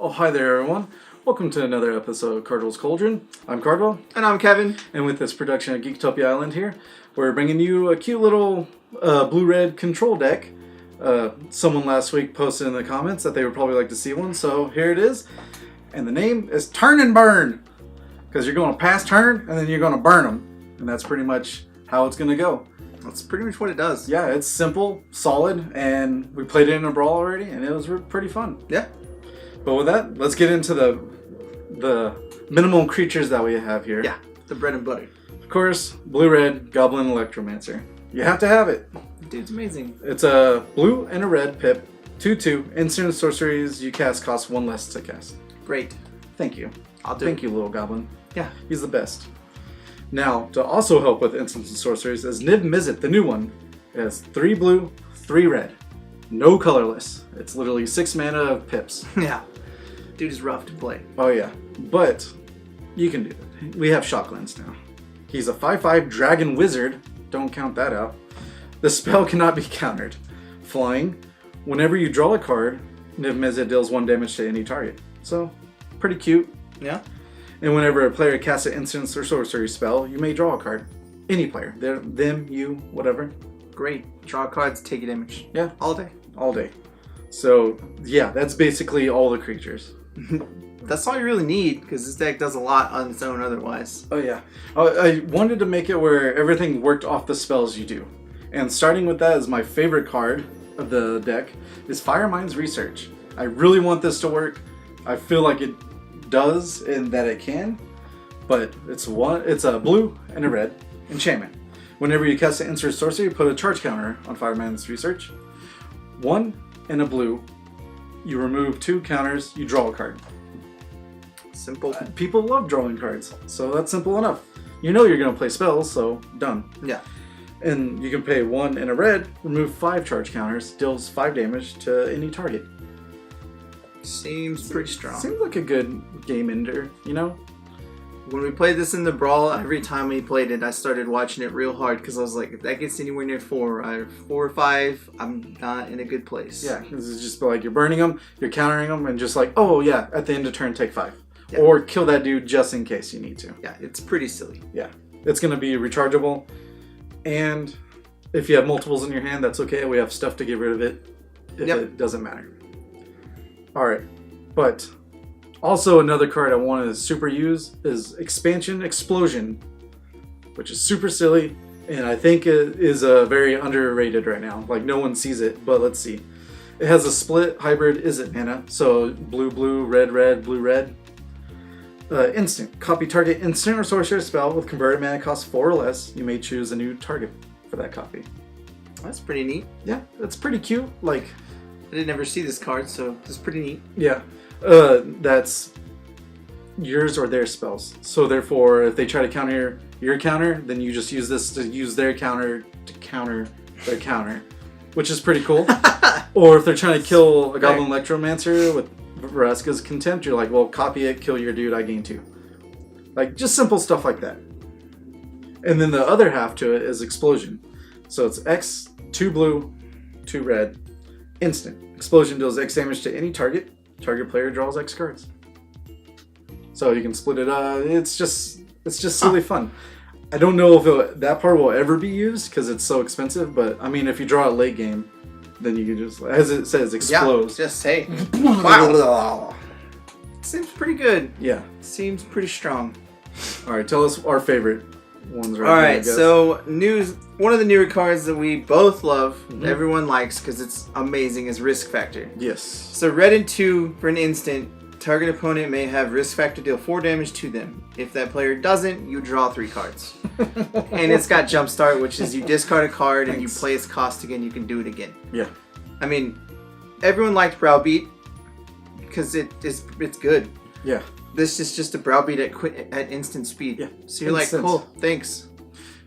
Oh, hi there, everyone. Welcome to another episode of Cardwell's Cauldron. I'm Cardwell. And I'm Kevin. And with this production of Geektopia Island here, we're bringing you a cute little blue-red control deck. Someone last week posted in the comments that they would probably like to see one, so here it is. And the name is Turn and Burn. Because you're going to pass turn, and then you're going to burn them. And that's pretty much how it's going to go. That's pretty much what it does. Yeah, it's simple, solid, and we played it in a brawl already, and it was pretty fun. Yeah. But with that, let's get into the minimal creatures that we have here. Yeah, the bread and butter. Of course, blue-red Goblin Electromancer. You have to have it. Dude's amazing. It's a blue and a red pip, 2/2. Instant sorceries you cast cost 1 less to cast. Great. Thank you. I'll do Thank you, little goblin. Yeah. He's the best. Now, to also help with instant sorceries is Niv-Mizzet, the new one. It has 3 blue, 3 red. No colorless. It's literally 6 mana of pips. Yeah. Dude is rough to play. Oh yeah, but you can do it. We have Shocklands now. He's a 5/5 dragon wizard. Don't count that out. The spell cannot be countered. Flying. Whenever you draw a card, Niv-Mizzet deals 1 damage to any target. So, pretty cute. Yeah. And whenever a player casts an instant or sorcery spell, you may draw a card. Any player. Them, you, whatever. Great. Draw cards, take a damage. Yeah. All day. All day. So, yeah, that's basically all the creatures. That's all you really need, because this deck does a lot on its own otherwise. Oh yeah. I wanted to make it where everything worked off the spells you do. And starting with that is my favorite card of the deck, is Firemind's Research. I really want this to work. I feel like it does and that it can. But it's a blue and a red enchantment. Whenever you cast an instant sorcery, put a charge counter on Firemind's Research. 1 and a blue. You remove 2 counters, you draw a card. Simple. People love drawing cards, so that's simple enough. You know you're going to play spells, so done. Yeah. And you can pay 1 and a red, remove 5 charge counters, deals 5 damage to any target. Seems pretty strong. Seems like a good game ender, you know? When we played this in the brawl, every time we played it, I started watching it real hard because I was like, if that gets anywhere near 4 or 5, I'm not in a good place. Yeah, this is just like you're burning them, you're countering them, and just like, oh yeah, at the end of turn, take 5. Yeah. Or kill that dude just in case you need to. Yeah, it's pretty silly. Yeah, it's going to be rechargeable, and if you have multiples in your hand, that's okay. We have stuff to get rid of it if it doesn't matter. Alright, but also another card I want to super use is Expansion Explosion, which is super silly, and I think it is very underrated right now. Like, no one sees it, but let's see. It has a split hybrid Izzet mana, so blue, red, blue, instant. Copy target instant or sorcerer spell with converted mana cost 4 or less. You may choose a new target for that copy. That's pretty neat. Yeah, that's pretty cute. Like, I didn't ever see this card, so it's pretty neat. Yeah. That's yours or their spells. So therefore, if they try to counter your counter, then you just use this to use their counter to counter their counter, which is pretty cool. Or if they're trying to kill a Goblin Electromancer with Vraska's Contempt, you're like, well, copy it, kill your dude, I gain 2. Like, just simple stuff like that. And then the other half to it is Explosion. So it's X, 2 blue, 2 red, instant. Explosion deals X damage to any target. Target player draws X cards. So you can split it up. It's just silly fun. I don't know if that part will ever be used because it's so expensive, but I mean, if you draw a late game, then you can just, as it says, explode. Yeah, just say, wow. Seems pretty good. Yeah. Seems pretty strong. Alright, tell us our favorite ones right now. Alright, so one of the newer cards that we both love, everyone likes because it's amazing, is Risk Factor. Yes. So red and 2 for an instant, target opponent may have Risk Factor deal 4 damage to them. If that player doesn't, you draw 3 cards. And it's got Jumpstart, which is you discard a card and you play its cost again, you can do it again. Yeah. I mean, everyone liked Browbeat because it's good. Yeah. This is just a Browbeat at instant speed. Yeah. So you're like, cool, thanks.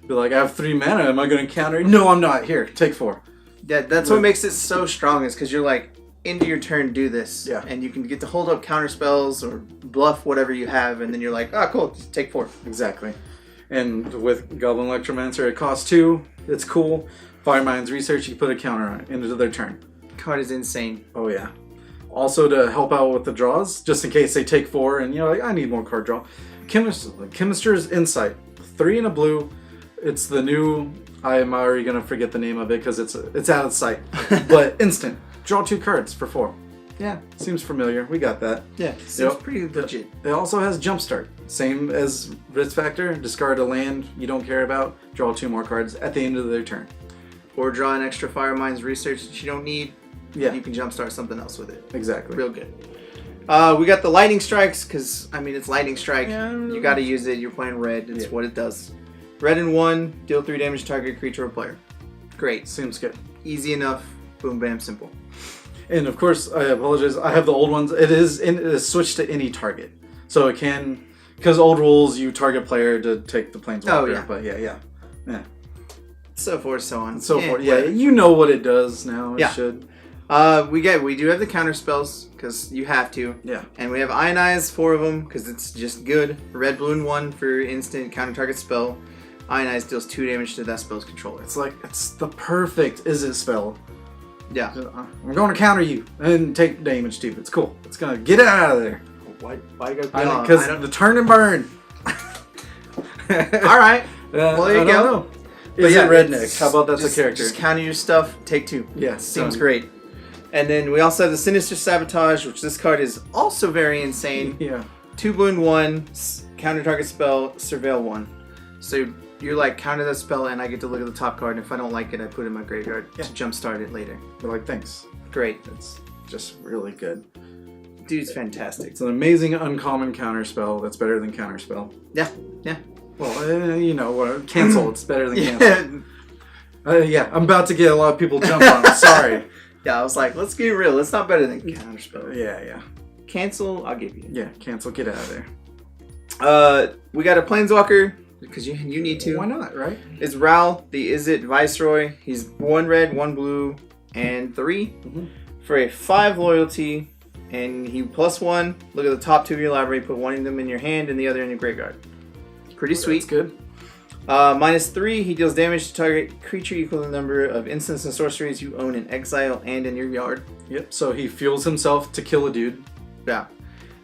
Be like, I have 3 mana, am I going to counter? No, I'm not. Here, take 4. Yeah, that's what makes it so strong, is because you're like, into your turn, do this. Yeah. And you can get to hold up counter spells or bluff whatever you have, and then you're like, oh, cool, just take 4. Exactly. And with Goblin Electromancer, it costs 2. It's cool. Firemind's Research, you put a counter on it into their turn. Card is insane. Oh, yeah. Also to help out with the draws, just in case they take 4 and you're like, I need more card draw. Chemister's Insight, 3 and a blue. It's the new. I am already gonna forget the name of it because it's out of sight. But instant, draw 2 cards for 4. Yeah, seems familiar. We got that. Yeah, seems pretty legit. It also has Jumpstart, same as Risk Factor. Discard a land you don't care about, draw 2 more cards at the end of their turn, or draw an extra Firemind's Research that you don't need. Yeah, you can jumpstart something else with it. Exactly. Real good. We got the Lightning Strikes, because, I mean, it's Lightning Strike. Yeah. You got to use it. You're playing red. It's what it does. Red and 1, deal 3 damage to target creature or player. Great. Seems good. Easy enough. Boom, bam, simple. And, of course, I apologize. I have the old ones. It is switched to any target. So it can... Because old rules, you target player to take the Planeswalker. Oh, yeah. But, yeah. So forth, so on. So forth. Yeah, you know what it does now. It should. We do have the counter spells because you have to. Yeah. And we have Ionize, 4 of them because it's just good. Red, blue, and 1 for instant counter target spell. Ionize deals 2 damage to that spell's controller. It's the perfect Izzet spell. Yeah. I'm going to counter you and take damage too. It's cool. It's gonna get it out of there. Why go? Because the turn and burn. All right. Well, there you go. Izzet Redneck. How about that's a character? Just counter your stuff. Take 2. Yeah. Seems great. And then we also have the Sinister Sabotage, which this card is also very insane. Yeah. 2 blue and 1, counter target spell, surveil 1. So you're like, counter that spell, and I get to look at the top card, and if I don't like it, I put it in my graveyard to jumpstart it later. We're like, thanks. Great. It's just really good. Dude's fantastic. It's an amazing uncommon counter spell that's better than counter spell. Yeah. Well, cancel. It's better than cancel. I'm about to get a lot of people jump on it. Sorry. Yeah, I was like, let's get real. It's not better than counterspell. Yeah. Cancel, I'll give you. Yeah, cancel. Get out of there. We got a Planeswalker, because you need to. Why not, right? It's Ral, the Izzet Viceroy. He's 1 red, 1 blue, and 3 for a 5 loyalty. And he +1. Look at the top 2 of your library. Put 1 of them in your hand and the other in your graveyard. Pretty sweet. That's good. -3, he deals damage to target creature equal to the number of instants and sorceries you own in exile and in your yard. Yep, so he fuels himself to kill a dude. Yeah.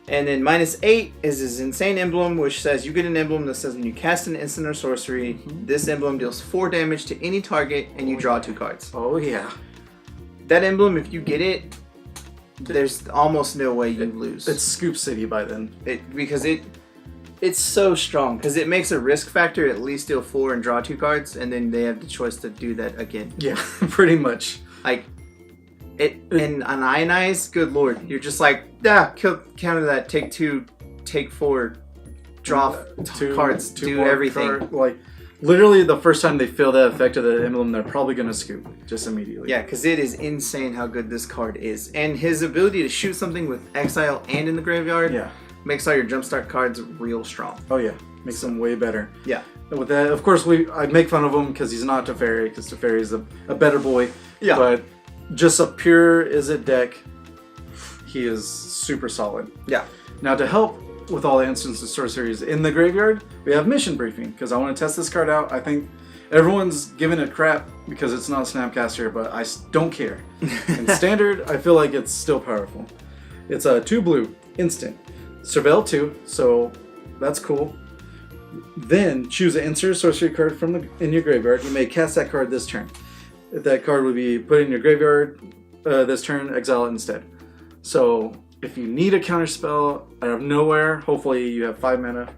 And then -8 is his insane emblem, which says you get an emblem that says when you cast an instant or sorcery, this emblem deals 4 damage to any target and you draw 2 cards. Oh, yeah. That emblem, if you get it, there's almost no way you lose. It's Scoop City by then. Because it's so strong, because it makes a risk factor at least deal 4 and draw 2 cards, and then they have the choice to do that again. Yeah, pretty much. Like, and on Ionize, good lord, you're just like, counter that, take 2, take 4, draw 2 cards, do everything. Like, literally the first time they feel that effect of the emblem, they're probably going to scoop just immediately. Yeah, because it is insane how good this card is. And his ability to shoot something with exile and in the graveyard makes all your jumpstart cards real strong. Oh yeah, makes them way better. Yeah. And with that, of course, I make fun of him because he's not Teferi, because Teferi is a better boy. Yeah. But just a pure Izzet deck, he is super solid. Yeah. Now to help with all the instants and sorceries in the graveyard, we have Mission Briefing, because I want to test this card out. I think everyone's giving it crap because it's not a Snapcaster, but I don't care. In Standard, I feel like it's still powerful. It's a 2 blue, instant. Surveil 2, so that's cool. Then choose an instant sorcery card in your graveyard. You may cast that card this turn. If that card would be put in your graveyard this turn, exile it instead. So if you need a counter spell out of nowhere, hopefully you have 5 mana,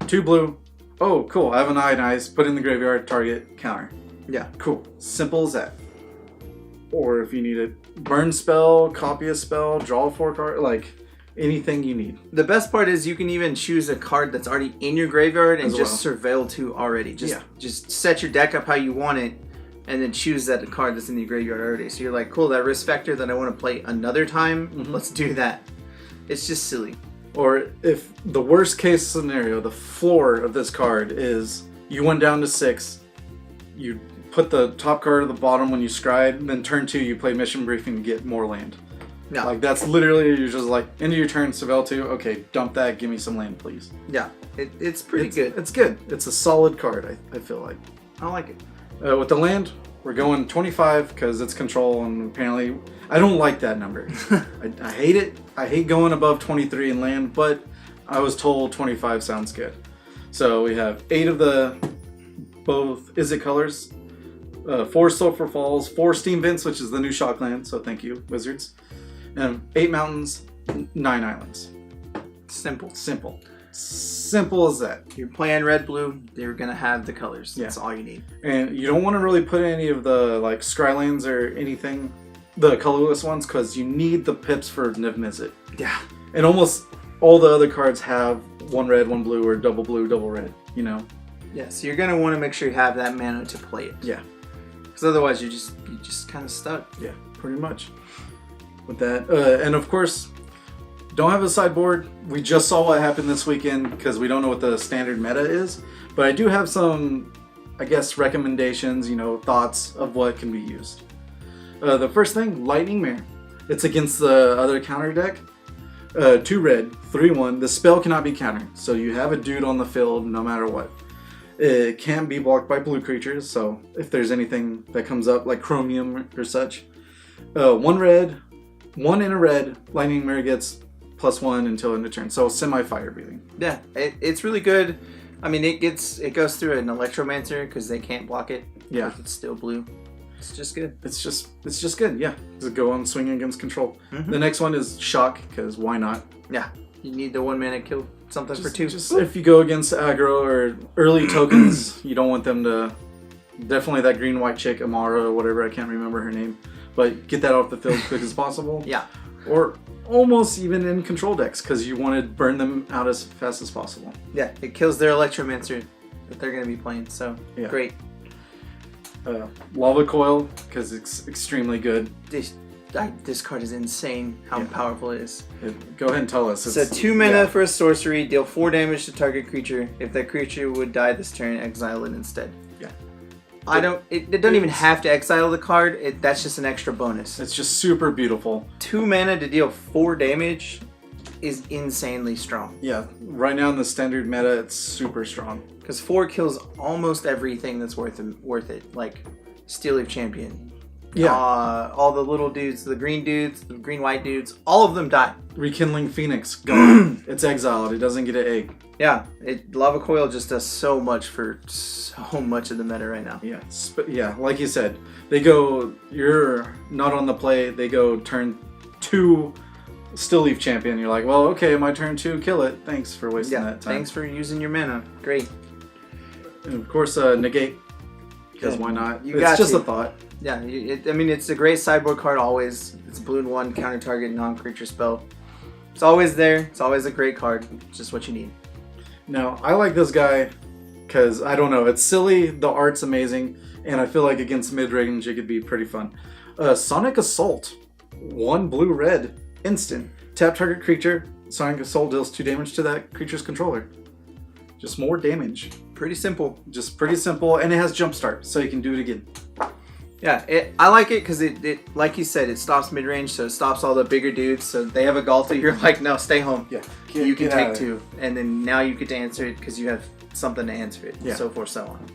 2 blue. Oh, cool! I have an Ionize. Put in the graveyard. Target counter. Yeah, cool. Simple as that. Or if you need a burn spell, copy a spell, draw 4 cards, like. Anything you need. The best part is you can even choose a card that's already in your graveyard and just surveil 2 already. Just set your deck up how you want it, and then choose that card that's in your graveyard already. So you're like, cool, that risk factor that I want to play another time, let's do that. It's just silly. Or if the worst case scenario, the floor of this card is you went down to 6, you put the top card at the bottom when you scryed, and then turn 2 you play Mission Briefing to get more land. Yeah. Like, that's literally, you're just like, end of your turn, surveil 2, okay, dump that, give me some land, please. Yeah, it's pretty good. It's good. It's a solid card, I feel like. I like it. With the land, We're going 25 because it's control, and apparently I don't like that number. I hate it. I hate going above 23 in land, but I was told 25 sounds good. So we have 8 of the both Izzet colors, 4 Sulfur Falls, 4 Steam Vents, which is the new Shockland, so thank you, Wizards, and 8 mountains, 9 islands. Simple. Simple as that. You're playing red-blue, they're going to have the colors. That's all you need. And you don't want to really put any of the like Skylands or anything, the colorless ones, because you need the pips for Niv-Mizzet. Yeah. And almost all the other cards have 1 red, 1 blue, or double blue, double red, you know? Yeah, so you're going to want to make sure you have that mana to play it. Yeah. Because otherwise you're just kind of stuck. Yeah, pretty much. With that. And of course, don't have a sideboard. We just saw what happened this weekend because we don't know what the standard meta is. But I do have some, I guess, recommendations, you know, thoughts of what can be used. The first thing, Lightning Mare. It's against the other counter deck. 2 red, 3/1. The spell cannot be countered. So you have a dude on the field no matter what. It can't be blocked by blue creatures. So if there's anything that comes up like Chromium or such. 1 red, 1 in a red. Lightning Mare gets +1 until end of turn. So semi-fire breathing. Yeah, it's really good. I mean, it goes through an Electromancer because they can't block it. Yeah. It's still blue. It's just good. It's just good, yeah. Just go on swinging against control. Mm-hmm. The next one is Shock, because why not? Yeah. You need the 1 mana kill something for 2. Just if you go against aggro or early tokens, you don't want them to... Definitely that green-white chick, Amara, or whatever, I can't remember her name. But get that off the field as quick as possible. Yeah. Or almost even in control decks, because you want to burn them out as fast as possible. Yeah, it kills their Electromancer that they're going to be playing, so yeah. Great. Lava Coil, because it's extremely good. This card is insane how powerful it is. Go ahead and tell us. It's a 2 mana for a sorcery, deal 4 damage to target creature. If that creature would die this turn, exile it instead. Yeah. It doesn't even have to exile the card, that's just an extra bonus. It's just super beautiful. 2 mana to deal 4 damage is insanely strong. Yeah, right now in the standard meta, it's super strong. Because 4 kills almost everything that's worth it. Like Steel Leaf Champion. Yeah. All the little dudes, the green white dudes, all of them die. Rekindling Phoenix, gone. It's exiled. It doesn't get an egg. Yeah, Lava Coil just does so much for so much of the meta right now. Yeah, yeah. Like you said, they go. You're not on the play. They go turn 2. Still Leaf Champion. You're like, well, okay, my turn 2. Kill it. Thanks for wasting that time. Thanks for using your mana. Great. And of course, Negate. Because why not? It's just a thought. Yeah, I mean, it's a great sideboard card always. It's blue and 1, counter target, non-creature spell. It's always there. It's always a great card. It's just what you need. Now, I like this guy because, I don't know, it's silly, the art's amazing, and I feel like against mid-range it could be pretty fun. Sonic Assault. 1 blue-red. Instant. Tap target creature. Sonic Assault deals 2 damage to that creature's controller. Just more damage. Pretty simple. Just pretty simple, and it has Jumpstart, so you can do it again. Yeah, I like it because it, like you said, it stops mid-range, so it stops all the bigger dudes. So they have a Galta, you're like, no, stay home. Yeah, you can take 2, and then now you get to answer it because you have something to answer it, and so forth, so on.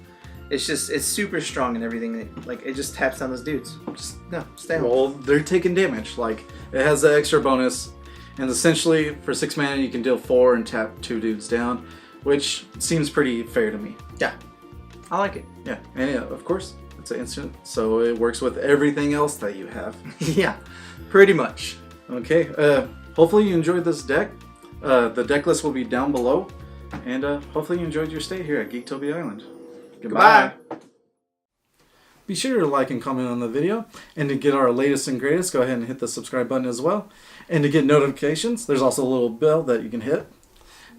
It's super strong and everything. Like, it just taps on those dudes. Just, no, stay home. Well, they're taking damage. Like, it has the extra bonus, and essentially, for 6 mana, you can deal 4 and tap 2 dudes down, which seems pretty fair to me. Yeah, I like it. Yeah, and yeah, of course, it's an instant, so it works with everything else that you have. Yeah, pretty much. Okay, hopefully you enjoyed this deck. The deck list will be down below, and hopefully you enjoyed your stay here at Geektopia Island. Goodbye. Be sure to like and comment on the video, and to get our latest and greatest, go ahead and hit the subscribe button as well. And to get notifications, there's also a little bell that you can hit.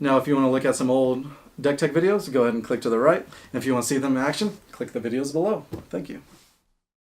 Now, if you want to look at some old deck tech videos, go ahead and click to the right. And if you want to see them in action, click the videos below. Thank you.